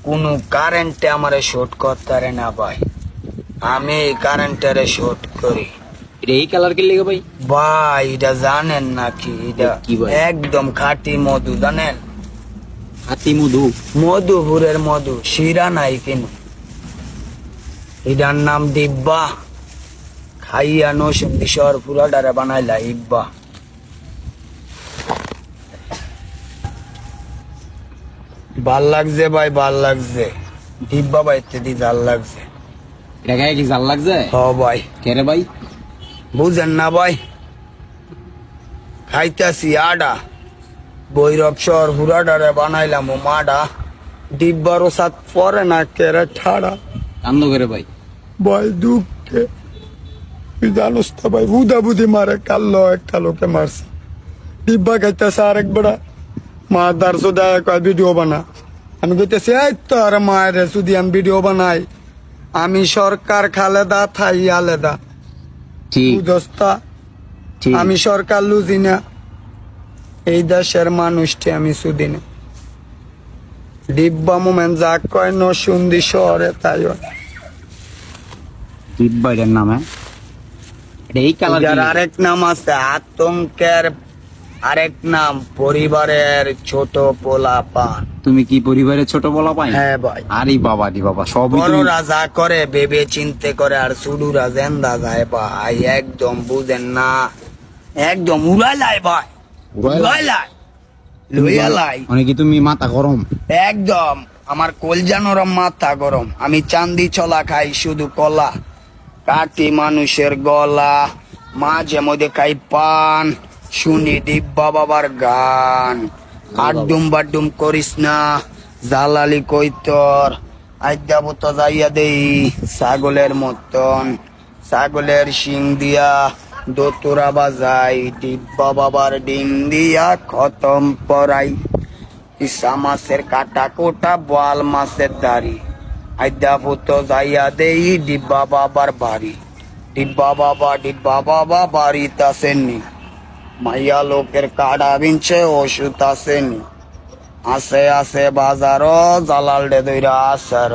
কোনো কারেন্টে আমারে শর্ট করতে না ভাই, আমি কারেন্টারে শর্ট করি। এটা এই কালার কে লেগে ভাই? ভাই এটা জানেন নাকি? এটা কি ভাই? একদম খাঁটি মধু, জানেন? হাতি মধু? মধুপুরের মধু, শিরা নাই কিনু। এটার নাম দিব্যা। খাইয়া নসুন্দি শহর পুরাটারে বানাইলা ইব্বা। ভাল লাগছে ভাই, ভাল লাগছে। দিব্যা বাইতে দি ভাল লাগছে। এটা গায়ে কি জাল লাগছে? হ ভাই, কে রে ভাই? বুঝেন না ভাই? খাইতাছি আডা, বৈরব শহর হুরাডারে বানাইলাম ও মাডা। ডিব্বারও সাত পরে না কেরে ঠাড়া। কান্দ করে ভাই? ভাই দুঃখে তুই জানোস তো ভাই, বুধা বুধি মারে কাল্লো একটা লোকে মারছে। ডিব্বা খাইতেছে আরেক বেড়া, মা দার সোদা কয় ভিডিও বানা। আমি কইতেছি এই তো আর মায়ের যদি আমি ভিডিও বানাই, আমি সরকার খালেদা থাই আলেদা। ঠিক বুঝস্তা, ঠিক। আমি সরকার লুজি না, এই দেশের মানুষটি আমি সুদি না। ডিব্বা মোমেন যা কয় নসুন্দি শহরে তাই হয়। দিব্যা এটার নাম? হ্যাঁ, এটা এই কালার এটার আরেক নাম আছে আতঙ্কের, আরেক নাম পরিবারের ছোট পোলা পান। তুমি কি পরিবারের ছোট বলা পাই? হ্যাঁ ভাই, আরে বাবা রে বাবা, সবই তুমি। বড়রা যা করে ভেবে চিনতে করে, আর সুডুরা জেন্দা যায় ভাই, একদম বুঝেন না, একদম উড়াইলাই ভাই, উড়াইলাই লইয়ালাই। মানে কি তুমি মাথা গরম? একদম আমার কলজা নরম, মাথা গরম। আমি চান্দি চলা খাই শুধু কলা, কাটি মানুষের গলা, মাঝে মধ্যে খাই পান, শুনি দিব্যা বাবার গান। আড্ডুম বাড্ডুম করিস না, জালালি কই তোর, আইদাবো তো যাইয়া দেই ছাগলের মতন, ছাগলের শিং দিয়া দোতরা বাজাই, দিব্যা বাবার ডিম দিয়া খতম পরাই। ইসা মাছের কাটা কোটা, বোয়াল মাছের দাড়ি, আইদা পুতো যাইয়া দেই ডিব্বা বাবার বাড়ি। ডিব্বা বাবা বাড়িতে আসেননি, মাইয়া লোকের কাটা বিনছে ওষুধ আসেনি। আসে আসে বাজারও জালাল ডে দইরা আসার।